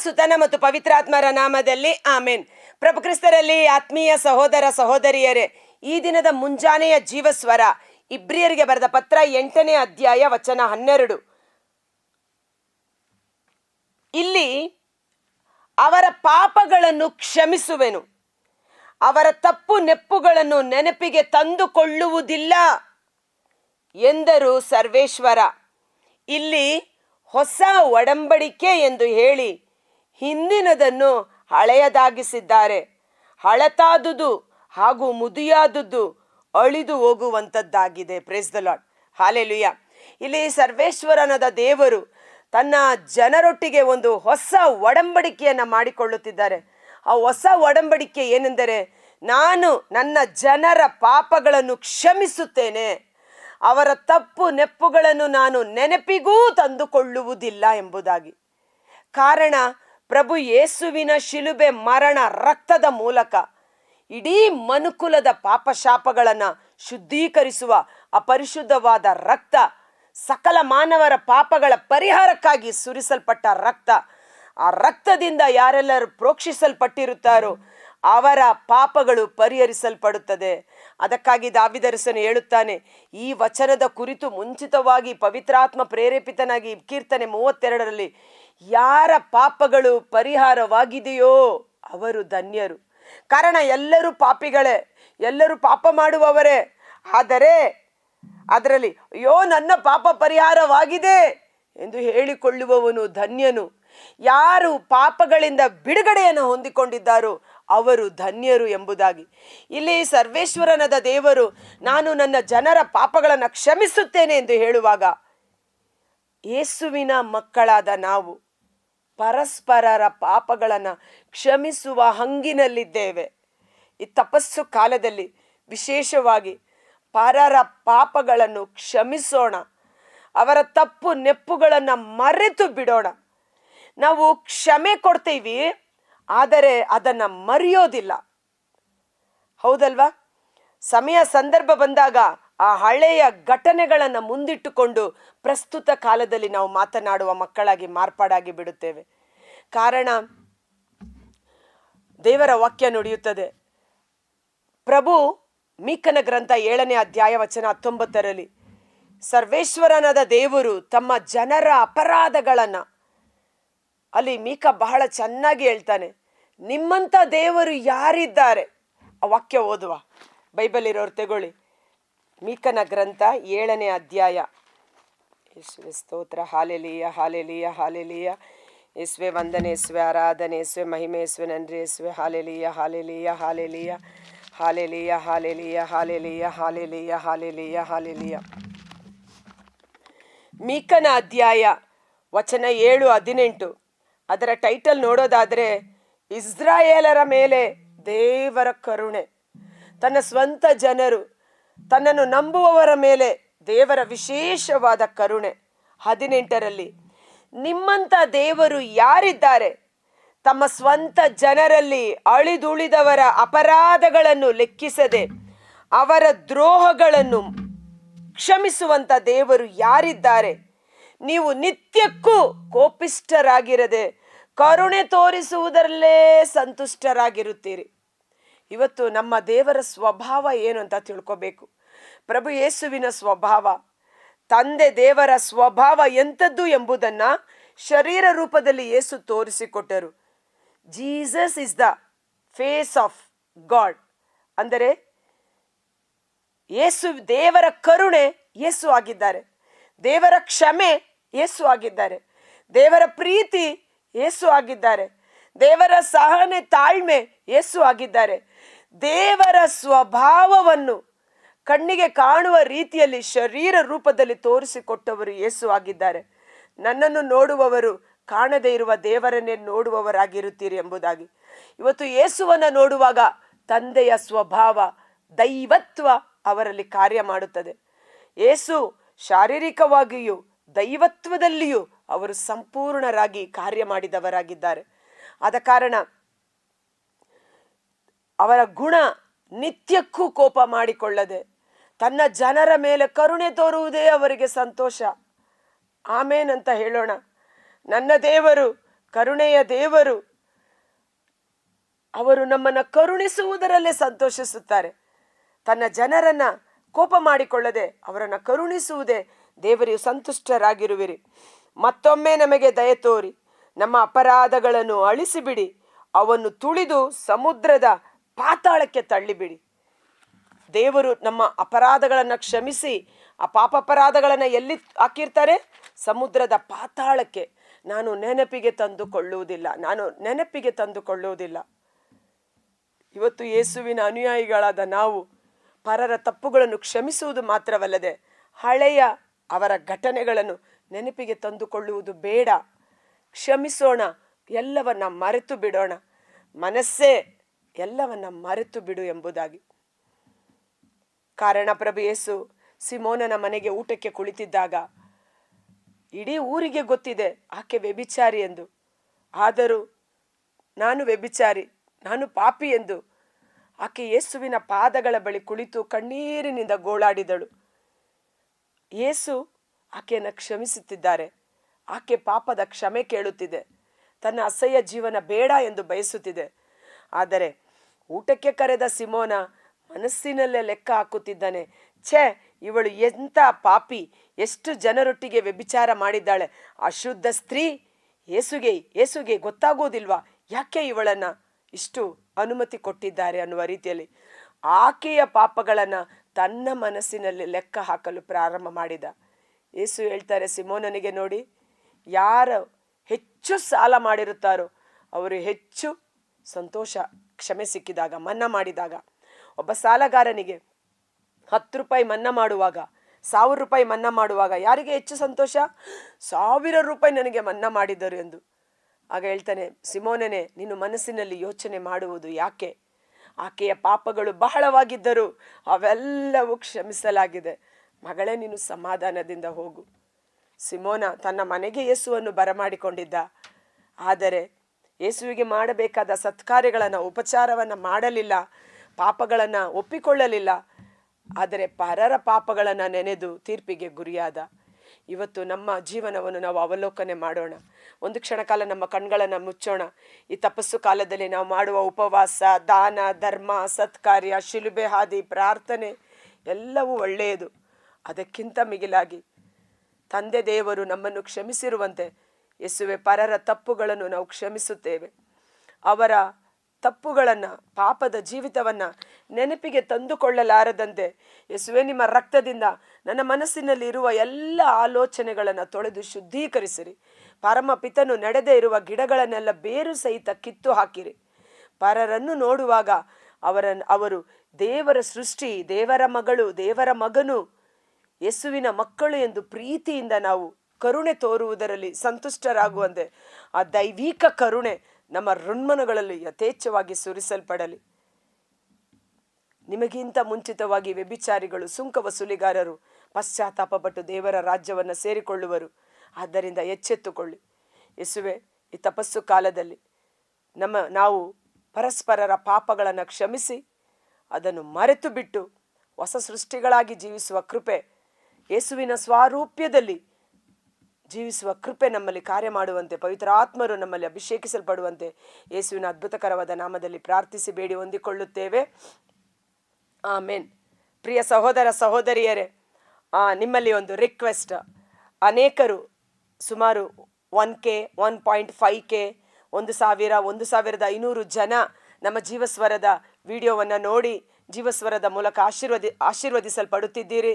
ಸುತನ ಮತ್ತು ಪವಿತ್ರಾತ್ಮರ ನಾಮದಲ್ಲಿ ಆಮೇನ್. ಪ್ರಭು ಕ್ರಿಸ್ತರಲ್ಲಿ ಆತ್ಮೀಯ ಸಹೋದರ ಸಹೋದರಿಯರೇ, ಈ ದಿನದ ಮುಂಜಾನೆಯ ಜೀವಸ್ವರ ಇಬ್ರಿಯರಿಗೆ ಬರೆದ ಪತ್ರ 8ನೇ ಅಧ್ಯಾಯ ವಚನ 12. ಇಲ್ಲಿ ಅವರ ಪಾಪಗಳನ್ನು ಕ್ಷಮಿಸುವೆನು, ಅವರ ತಪ್ಪು ನೆಪ್ಪುಗಳನ್ನು ನೆನಪಿಗೆ ತಂದುಕೊಳ್ಳುವುದಿಲ್ಲ ಎಂದರು ಸರ್ವೇಶ್ವರ. ಇಲ್ಲಿ ಹೊಸ ಒಡಂಬಡಿಕೆ ಎಂದು ಹೇಳಿ ಹಿಂದಿನದನ್ನು ಹಳೆಯದಾಗಿಸಿದ್ದಾರೆ. ಹಳತಾದುದು ಹಾಗೂ ಮುದಿಯಾದುದು ಅಳಿದು ಹೋಗುವಂಥದ್ದಾಗಿದೆ. Praise the Lord, hallelujah. ಇಲ್ಲಿ ಸರ್ವೇಶ್ವರನಾದ ದೇವರು ತನ್ನ ಜನರೊಟ್ಟಿಗೆ ಒಂದು ಹೊಸ ಒಡಂಬಡಿಕೆಯನ್ನು ಮಾಡಿಕೊಳ್ಳುತ್ತಿದ್ದಾರೆ. ಆ ಹೊಸ ಒಡಂಬಡಿಕೆ ಏನೆಂದರೆ, ನಾನು ನನ್ನ ಜನರ ಪಾಪಗಳನ್ನು ಕ್ಷಮಿಸುತ್ತೇನೆ, ಅವರ ತಪ್ಪು ನೆಪ್ಪುಗಳನ್ನು ನಾನು ನೆನಪಿಗೂ ತಂದುಕೊಳ್ಳುವುದಿಲ್ಲ ಎಂಬುದಾಗಿ. ಕಾರಣ, ಪ್ರಭು ಯೇಸುವಿನ ಶಿಲುಬೆ ಮರಣ ರಕ್ತದ ಮೂಲಕ ಇಡೀ ಮನುಕುಲದ ಪಾಪಶಾಪಗಳನ್ನು ಶುದ್ಧೀಕರಿಸುವ ಅಪರಿಶುದ್ಧವಾದ ರಕ್ತ, ಸಕಲ ಮಾನವರ ಪಾಪಗಳ ಪರಿಹಾರಕ್ಕಾಗಿ ಸುರಿಸಲ್ಪಟ್ಟ ರಕ್ತ. ಆ ರಕ್ತದಿಂದ ಯಾರೆಲ್ಲರೂ ಪ್ರೋಕ್ಷಿಸಲ್ಪಟ್ಟಿರುತ್ತಾರೋ ಅವರ ಪಾಪಗಳು ಪರಿಹರಿಸಲ್ಪಡುತ್ತದೆ. ಅದಕ್ಕಾಗಿ ದಾವಿದರಸನು ಹೇಳುತ್ತಾನೆ, ಈ ವಚನದ ಕುರಿತು ಮುಂಚಿತವಾಗಿ ಪವಿತ್ರಾತ್ಮ ಪ್ರೇರೇಪಿತನಾಗಿ ಕೀರ್ತನೆ 32ರಲ್ಲಿ, ಯಾರ ಪಾಪಗಳು ಪರಿಹಾರವಾಗಿದೆಯೋ ಅವರು ಧನ್ಯರು. ಕಾರಣ ಎಲ್ಲರೂ ಪಾಪಿಗಳೇ, ಎಲ್ಲರೂ ಪಾಪ ಮಾಡುವವರೇ. ಆದರೆ ಅದರಲ್ಲಿ ಅಯ್ಯೋ ನನ್ನ ಪಾಪ ಪರಿಹಾರವಾಗಿದೆ ಎಂದು ಹೇಳಿಕೊಳ್ಳುವವನು ಧನ್ಯನು. ಯಾರು ಪಾಪಗಳಿಂದ ಬಿಡುಗಡೆಯನ್ನು ಹೊಂದಿಕೊಂಡಿದ್ದಾರೋ ಅವರು ಧನ್ಯರು ಎಂಬುದಾಗಿ. ಇಲ್ಲಿ ಸರ್ವೇಶ್ವರನಾದ ದೇವರು ನಾನು ನನ್ನ ಜನರ ಪಾಪಗಳನ್ನು ಕ್ಷಮಿಸುತ್ತೇನೆ ಎಂದು ಹೇಳುವಾಗ, ಯೇಸುವಿನ ಮಕ್ಕಳಾದ ನಾವು ಪರಸ್ಪರರ ಪಾಪಗಳನ್ನು ಕ್ಷಮಿಸುವ ಹಂಗಿನಲ್ಲಿದ್ದೇವೆ. ಈ ತಪಸ್ಸು ಕಾಲದಲ್ಲಿ ವಿಶೇಷವಾಗಿ ಪರರ ಪಾಪಗಳನ್ನು ಕ್ಷಮಿಸೋಣ, ಅವರ ತಪ್ಪು ನೆಪ್ಪುಗಳನ್ನು ಮರೆತು ಬಿಡೋಣ. ನಾವು ಕ್ಷಮೆ ಕೊಡ್ತೀವಿ, ಆದರೆ ಅದನ್ನು ಮರೆಯೋದಿಲ್ಲ. ಹೌದಲ್ವಾ? ಸಮಯ ಸಂದರ್ಭ ಬಂದಾಗ ಆ ಹಳೆಯ ಘಟನೆಗಳನ್ನು ಮುಂದಿಟ್ಟುಕೊಂಡು ಪ್ರಸ್ತುತ ಕಾಲದಲ್ಲಿ ನಾವು ಮಾತನಾಡುವ ಮಕ್ಕಳಾಗಿ ಮಾರ್ಪಾಡಾಗಿ ಬಿಡುತ್ತೇವೆ. ಕಾರಣ, ದೇವರ ವಾಕ್ಯ ನುಡಿಯುತ್ತದೆ. ಪ್ರಭು ಮೀಕನ ಗ್ರಂಥ 7ನೇ ಅಧ್ಯಾಯ ವಚನ 19ರಲ್ಲಿ ಸರ್ವೇಶ್ವರನಾದ ದೇವರು ತಮ್ಮ ಜನರ ಅಪರಾಧಗಳನ್ನು, ಅಲ್ಲಿ ಮೀಕ ಬಹಳ ಚೆನ್ನಾಗಿ ಹೇಳ್ತಾನೆ, ನಿಮ್ಮಂಥ ದೇವರು ಯಾರಿದ್ದಾರೆ? ಆ ವಾಕ್ಯ ಓದುವ, ಬೈಬಲ್ ಇರೋರು ತಗೊಳ್ಳಿ. ಮೀಕನ ಗ್ರಂಥ 7ನೇ ಅಧ್ಯಾಯ. ಯೇಸುವೆ ಸ್ತೋತ್ರ, ಹಾಲೆಲೂಯ ಹಾಲೆಲೂಯ ಹಾಲೆಲೂಯ. ಯೇಸುವೆ ವಂದನೆ, ಯೇಸುವೆ ಆರಾಧನೆ, ಯೇಸುವೆ ಮಹಿಮೆ, ಯೇಸುವೆ ನನ್ರಿ, ಯೇಸುವೆ hallelujah hallelujah hallelujah hallelujah hallelujah hallelujah hallelujah hallelujah hallelujah. ಮೀಕನ ಅಧ್ಯಾಯ ವಚನ 7-18. ಅದರ ಟೈಟಲ್ ನೋಡೋದಾದರೆ, ಇಸ್ರಾಯೇಲರ ಮೇಲೆ ದೇವರ ಕರುಣೆ, ತನ್ನ ಸ್ವಂತ ಜನರು ತನ್ನನ್ನು ನಂಬುವವರ ಮೇಲೆ ದೇವರ ವಿಶೇಷವಾದ ಕರುಣೆ. 18ರಲ್ಲಿ, ನಿಮ್ಮಂಥ ದೇವರು ಯಾರಿದ್ದಾರೆ? ತಮ್ಮ ಸ್ವಂತ ಜನರಲ್ಲಿ ಅಳಿದುಳಿದವರ ಅಪರಾಧಗಳನ್ನು ಲೆಕ್ಕಿಸದೆ ಅವರ ದ್ರೋಹಗಳನ್ನು ಕ್ಷಮಿಸುವಂಥ ದೇವರು ಯಾರಿದ್ದಾರೆ? ನೀವು ನಿತ್ಯಕ್ಕೂ ಕೋಪಿಷ್ಠರಾಗಿರದೆ ಕರುಣೆ ತೋರಿಸುವುದರಲ್ಲೇ ಸಂತುಷ್ಟರಾಗಿರುತ್ತೀರಿ. ಇವತ್ತು ನಮ್ಮ ದೇವರ ಸ್ವಭಾವ ಏನು ಅಂತ ತಿಳ್ಕೋಬೇಕು. ಪ್ರಭು ಯೇಸುವಿನ ಸ್ವಭಾವ, ತಂದೆ ದೇವರ ಸ್ವಭಾವ ಎಂಥದ್ದು ಎಂಬುದನ್ನು ಶರೀರ ರೂಪದಲ್ಲಿ ಯೇಸು ತೋರಿಸಿಕೊಟ್ಟರು. Jesus is the face of God. ಅಂದರೆ ಯೇಸು, ದೇವರ ಕರುಣೆ ಯೇಸು ಆಗಿದ್ದಾರೆ, ದೇವರ ಕ್ಷಮೆ ಯೇಸು ಆಗಿದ್ದಾರೆ, ದೇವರ ಪ್ರೀತಿ ಯೇಸು ಆಗಿದ್ದಾರೆ, ದೇವರ ಸಹನೆ ತಾಳ್ಮೆ ಯೇಸು ಆಗಿದ್ದಾರೆ. ದೇವರ ಸ್ವಭಾವವನ್ನು ಕಣ್ಣಿಗೆ ಕಾಣುವ ರೀತಿಯಲ್ಲಿ ಶರೀರ ರೂಪದಲ್ಲಿ ತೋರಿಸಿಕೊಟ್ಟವರು ಯೇಸು ಆಗಿದ್ದಾರೆ. ನನ್ನನ್ನು ನೋಡುವವರು ಕಾಣದೇ ಇರುವ ದೇವರನ್ನೇ ನೋಡುವವರಾಗಿರುತ್ತೀರಿ ಎಂಬುದಾಗಿ. ಇವತ್ತು ಯೇಸುವನ್ನು ನೋಡುವಾಗ ತಂದೆಯ ಸ್ವಭಾವ, ದೈವತ್ವ ಅವರಲ್ಲಿ ಕಾರ್ಯ ಮಾಡುತ್ತದೆ. ಯೇಸು ಶಾರೀರಿಕವಾಗಿಯೂ ದೈವತ್ವದಲ್ಲಿಯೂ ಅವರು ಸಂಪೂರ್ಣರಾಗಿ ಕಾರ್ಯ ಮಾಡಿದವರಾಗಿದ್ದಾರೆ. ಆದ ಕಾರಣ ಅವರ ಗುಣ ನಿತ್ಯಕ್ಕೂ ಕೋಪ ಮಾಡಿಕೊಳ್ಳದೆ ತನ್ನ ಜನರ ಮೇಲೆ ಕರುಣೆ ತೋರುವುದೇ ಅವರಿಗೆ ಸಂತೋಷ. ಆಮೇನ್ ಅಂತ ಹೇಳೋಣ. ನನ್ನ ದೇವರು ಕರುಣೆಯ ದೇವರು. ಅವರು ನಮ್ಮನ್ನು ಕರುಣಿಸುವುದರಲ್ಲೇ ಸಂತೋಷಿಸುತ್ತಾರೆ. ತನ್ನ ಜನರನ್ನ ಕೋಪ ಮಾಡಿಕೊಳ್ಳದೆ ಅವರನ್ನು ಕರುಣಿಸುವುದೇ ದೇವರಿಗೆ ಸಂತುಷ್ಟರಾಗಿರುವಿರಿ. ಮತ್ತೊಮ್ಮೆ ನಮಗೆ ದಯೆ ತೋರಿ ನಮ್ಮ ಅಪರಾಧಗಳನ್ನು ಅಳಿಸಿಬಿಡಿ, ಅವನ್ನು ತುಳಿದು ಸಮುದ್ರದ ಪಾತಾಳಕ್ಕೆ ತಳ್ಳಿಬಿಡಿ. ದೇವರು ನಮ್ಮ ಅಪರಾಧಗಳನ್ನು ಕ್ಷಮಿಸಿ ಆ ಅಪರಾಧಗಳನ್ನು ಎಲ್ಲಿ ಹಾಕಿರ್ತಾರೆ? ಸಮುದ್ರದ ಪಾತಾಳಕ್ಕೆ. ನಾನು ನೆನಪಿಗೆ ತಂದುಕೊಳ್ಳುವುದಿಲ್ಲ. ಇವತ್ತು ಯೇಸುವಿನ ಅನುಯಾಯಿಗಳಾದ ನಾವು ಪರರ ತಪ್ಪುಗಳನ್ನು ಕ್ಷಮಿಸುವುದು ಮಾತ್ರವಲ್ಲದೆ ಹಳೆಯ ಅವರ ಘಟನೆಗಳನ್ನು ನೆನಪಿಗೆ ತಂದುಕೊಳ್ಳುವುದು ಬೇಡ. ಕ್ಷಮಿಸೋಣ, ಎಲ್ಲವನ್ನ ಮರೆತು ಬಿಡೋಣ. ಮನಸ್ಸೇ ಎಲ್ಲವನ್ನ ಮರೆತು ಬಿಡು ಎಂಬುದಾಗಿ. ಕಾರಣ ಪ್ರಭು ಯೇಸು ಸಿಮೋನನ ಮನೆಗೆ ಊಟಕ್ಕೆ ಕುಳಿತಿದ್ದಾಗ ಇಡೀ ಊರಿಗೆ ಗೊತ್ತಿದೆ ಆಕೆ ವ್ಯಭಿಚಾರಿ ಎಂದು. ಆದರೂ ನಾನು ವ್ಯಭಿಚಾರಿ, ನಾನು ಪಾಪಿ ಎಂದು ಆಕೆ ಯೇಸುವಿನ ಪಾದಗಳ ಬಳಿ ಕುಳಿತು ಕಣ್ಣೀರಿನಿಂದ ಗೋಳಾಡಿದಳು. ಯೇಸು ಆಕೆಯನ್ನು ಕ್ಷಮಿಸುತ್ತಿದ್ದಾರೆ. ಆಕೆ ಪಾಪದ ಕ್ಷಮೆ ಕೇಳುತ್ತಿದೆ. ತನ್ನ ಅಸಹ್ಯ ಜೀವನ ಬೇಡ ಎಂದು ಬಯಸುತ್ತಿದೆ. ಆದರೆ ಊಟಕ್ಕೆ ಕರೆದ ಸಿಮೋನ ಮನಸ್ಸಿನಲ್ಲೇ ಲೆಕ್ಕ ಹಾಕುತ್ತಿದ್ದಾನೆ. ಇವಳು ಎಂಥ ಪಾಪಿ, ಎಷ್ಟು ಜನರೊಟ್ಟಿಗೆ ವ್ಯಭಿಚಾರ ಮಾಡಿದ್ದಾಳೆ. ಅಶುದ್ಧ ಸ್ತ್ರೀ, ಯೇಸುಗೆ ಗೊತ್ತಾಗೋದಿಲ್ವಾ? ಯಾಕೆ ಇವಳನ್ನ ಇಷ್ಟು ಅನುಮತಿ ಕೊಟ್ಟಿದ್ದಾರೆ ಅನ್ನುವ ರೀತಿಯಲ್ಲಿ ಆಕೆಯ ಪಾಪಗಳನ್ನು ತನ್ನ ಮನಸ್ಸಿನಲ್ಲಿ ಲೆಕ್ಕ ಹಾಕಲು ಪ್ರಾರಂಭ ಮಾಡಿದ. ಯೇಸು ಹೇಳ್ತಾರೆ ಸಿಮೋನನಿಗೆ, ನೋಡಿ, ಯಾರು ಹೆಚ್ಚು ಸಾಲ ಮಾಡಿರುತ್ತಾರೋ ಅವರು ಹೆಚ್ಚು ಸಂತೋಷ ಕ್ಷಮೆ ಸಿಕ್ಕಿದಾಗ, ಮನ್ನಾ ಮಾಡಿದಾಗ. ಒಬ್ಬ ಸಾಲಗಾರನಿಗೆ 10 ರೂಪಾಯಿ ಮನ್ನಾ ಮಾಡುವಾಗ, 1000 ರೂಪಾಯಿ ಮನ್ನಾ ಮಾಡುವಾಗ ಯಾರಿಗೆ ಹೆಚ್ಚು ಸಂತೋಷ? 1000 ರೂಪಾಯಿ ನನಗೆ ಮನ್ನಾ ಮಾಡಿದರು ಎಂದು. ಆಗ ಹೇಳ್ತಾನೆ, ಸಿಮೋನನೇ, ನೀನು ಮನಸ್ಸಿನಲ್ಲಿ ಯೋಚನೆ ಮಾಡುವುದು ಯಾಕೆ? ಆಕೆಯ ಪಾಪಗಳು ಬಹಳವಾಗಿದ್ದರು, ಅವೆಲ್ಲವೂ ಕ್ಷಮಿಸಲಾಗಿದೆ. ಮಗಳೇ, ನೀನು ಸಮಾಧಾನದಿಂದ ಹೋಗು. ಸಿಮೋನ ತನ್ನ ಮನೆಗೆ ಯೇಸುವನ್ನು ಬರಮಾಡಿಕೊಂಡಿದ್ದ. ಆದರೆ ಯೇಸುವಿಗೆ ಮಾಡಬೇಕಾದ ಸತ್ಕಾರ್ಯಗಳನ್ನು, ಉಪಚಾರವನ್ನು ಮಾಡಲಿಲ್ಲ, ಪಾಪಗಳನ್ನು ಒಪ್ಪಿಕೊಳ್ಳಲಿಲ್ಲ. ಆದರೆ ಪರರ ಪಾಪಗಳನ್ನು ನೆನೆದು ತೀರ್ಪಿಗೆ ಗುರಿಯಾದ. ಇವತ್ತು ನಮ್ಮ ಜೀವನವನ್ನು ನಾವು ಅವಲೋಕನೆ ಮಾಡೋಣ. ಒಂದು ಕ್ಷಣ ಕಾಲ ನಮ್ಮ ಕಣ್ಗಳನ್ನು ಮುಚ್ಚೋಣ. ಈ ತಪಸ್ಸು ಕಾಲದಲ್ಲಿ ನಾವು ಮಾಡುವ ಉಪವಾಸ, ದಾನ, ಧರ್ಮ, ಸತ್ಕಾರ್ಯ, ಶಿಲುಬೆ ಹಾದಿ, ಪ್ರಾರ್ಥನೆ ಎಲ್ಲವೂ ಒಳ್ಳೆಯದು. ಅದಕ್ಕಿಂತ ಮಿಗಿಲಾಗಿ ತಂದೆ ದೇವರು ನಮ್ಮನ್ನು ಕ್ಷಮಿಸಿರುವಂತೆ ಯೇಸುವೆ ಪರರ ತಪ್ಪುಗಳನ್ನು ನಾವು ಕ್ಷಮಿಸುತ್ತೇವೆ. ಅವರ ತಪ್ಪುಗಳನ್ನು, ಪಾಪದ ಜೀವಿತವನ್ನು ನೆನಪಿಗೆ ತಂದುಕೊಳ್ಳಲಾರದಂತೆ ಯೇಸುವೆ ನಿಮ್ಮ ರಕ್ತದಿಂದ ನನ್ನ ಮನಸ್ಸಿನಲ್ಲಿ ಇರುವ ಎಲ್ಲ ಆಲೋಚನೆಗಳನ್ನು ತೊಳೆದು ಶುದ್ಧೀಕರಿಸಿರಿ. ಪರಮಪಿತನು ನಡೆದೇ ಇರುವ ಗಿಡಗಳನ್ನೆಲ್ಲ ಬೇರು ಸಹಿತ ಕಿತ್ತು ಹಾಕಿರಿ. ಪರರನ್ನು ನೋಡುವಾಗ ಅವರು ದೇವರ ಸೃಷ್ಟಿ, ದೇವರ ಮಗಳು, ದೇವರ ಮಗನು, ಯೇಸುವಿನ ಮಕ್ಕಳು ಎಂದು ಪ್ರೀತಿಯಿಂದ ನಾವು ಕರುಣೆ ತೋರುವುದರಲ್ಲಿ ಸಂತುಷ್ಟರಾಗುವಂತೆ ಆ ದೈವಿಕ ಕರುಣೆ ನಮ್ಮ ಋಣ್ಮನಗಳಲ್ಲಿ ಯಥೇಚ್ಛವಾಗಿ ಸುರಿಸಲ್ಪಡಲಿ. ನಿಮಗಿಂತ ಮುಂಚಿತವಾಗಿ ವ್ಯಭಿಚಾರಿಗಳು, ಸುಂಕ ವಸೂಲಿಗಾರರು ಪಶ್ಚಾತ್ತಾಪಪಟ್ಟು ದೇವರ ರಾಜ್ಯವನ್ನು ಸೇರಿಕೊಳ್ಳುವರು. ಆದ್ದರಿಂದ ಎಚ್ಚೆತ್ತುಕೊಳ್ಳಿ. ಯೇಸುವೆ, ಈ ತಪಸ್ಸು ಕಾಲದಲ್ಲಿ ನಾವು ಪರಸ್ಪರರ ಪಾಪಗಳನ್ನು ಕ್ಷಮಿಸಿ ಅದನ್ನು ಮರೆತು ಬಿಟ್ಟು ಹೊಸ ಸೃಷ್ಟಿಗಳಾಗಿ ಜೀವಿಸುವ ಕೃಪೆ, ಯೇಸುವಿನ ಸ್ವಾರೂಪ್ಯದಲ್ಲಿ ಜೀವಿಸುವ ಕೃಪೆ ನಮ್ಮಲ್ಲಿ ಕಾರ್ಯ ಮಾಡುವಂತೆ, ಪವಿತ್ರ ಆತ್ಮರು ನಮ್ಮಲ್ಲಿ ಅಭಿಷೇಕಿಸಲ್ಪಡುವಂತೆ ಯೇಸುವಿನ ಅದ್ಭುತಕರವಾದ ನಾಮದಲ್ಲಿ ಪ್ರಾರ್ಥಿಸಿ ಬೇಡಿ ಹೊಂದಿಕೊಳ್ಳುತ್ತೇವೆ. ಆಮೇನ್. ಪ್ರಿಯ ಸಹೋದರ ಸಹೋದರಿಯರೇ, ನಿಮ್ಮಲ್ಲಿ ಒಂದು ರಿಕ್ವೆಸ್ಟ್. ಅನೇಕರು ಸುಮಾರು 1K, 1.5K, 1,000, 1,500 ಜನ ನಮ್ಮ ಜೀವಸ್ವರದ ವಿಡಿಯೋವನ್ನು ನೋಡಿ ಜೀವಸ್ವರದ ಮೂಲಕ ಆಶೀರ್ವದಿಸಲ್ಪಡುತ್ತಿದ್ದೀರಿ.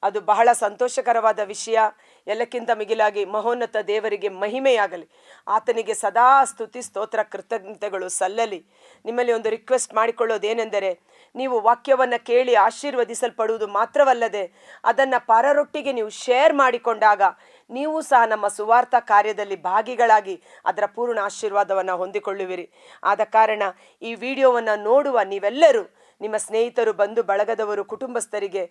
ಅದು ಬಹಳ ಸಂತೋಷಕರವಾದ ವಿಷಯ. ಎಲ್ಲಕ್ಕಿಂತ ಮಿಗಿಲಾಗಿ ಮಹೋನ್ನತ ದೇವರಿಗೆ ಮಹಿಮೆಯಾಗಲಿ. ಆತನಿಗೆ ಸದಾ ಸ್ತುತಿ, ಸ್ತೋತ್ರ, ಕೃತಜ್ಞತೆಗಳು ಸಲ್ಲಲಿ. ನಿಮ್ಮಲ್ಲಿ ಒಂದು ರಿಕ್ವೆಸ್ಟ್ ಮಾಡಿಕೊಳ್ಳೋದೇನೆಂದರೆ, ನೀವು ವಾಕ್ಯವನ್ನು ಕೇಳಿ ಆಶೀರ್ವದಿಸಲ್ಪಡುವುದು ಮಾತ್ರವಲ್ಲದೆ ಅದನ್ನು ಪರರೊಟ್ಟಿಗೆ ನೀವು ಶೇರ್ ಮಾಡಿಕೊಂಡಾಗ ನೀವು ಸಹ ನಮ್ಮ ಸುವಾರ್ಥ ಕಾರ್ಯದಲ್ಲಿ ಭಾಗಿಗಳಾಗಿ ಅದರ ಪೂರ್ಣ ಆಶೀರ್ವಾದವನ್ನು ಹೊಂದಿಕೊಳ್ಳುವಿರಿ. ಆದ ಕಾರಣ ಈ ವಿಡಿಯೋವನ್ನು ನೋಡುವ ನೀವೆಲ್ಲರೂ ನಿಮ್ಮ ಸ್ನೇಹಿತರು, ಬಂಧು ಬಳಗದವರು, ಕುಟುಂಬಸ್ಥರಿಗೆ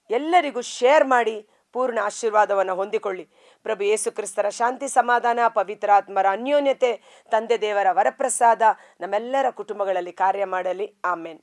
ಎಲ್ಲರಿಗೂ ಶೇರ್ ಮಾಡಿ ಪೂರ್ಣ ಆಶೀರ್ವಾದವನ್ನು ಹೊಂದಿಕೊಳ್ಳಿ. ಪ್ರಭು ಯೇಸು ಕ್ರಿಸ್ತರ ಶಾಂತಿ, ಸಮಾಧಾನ, ಪವಿತ್ರಾತ್ಮರ ಅನ್ಯೋನ್ಯತೆ, ತಂದೆ ದೇವರ ವರಪ್ರಸಾದ ನಮ್ಮೆಲ್ಲರ ಕುಟುಂಬಗಳಲ್ಲಿ ಕಾರ್ಯ ಮಾಡಲಿ. ಆಮೇನ್.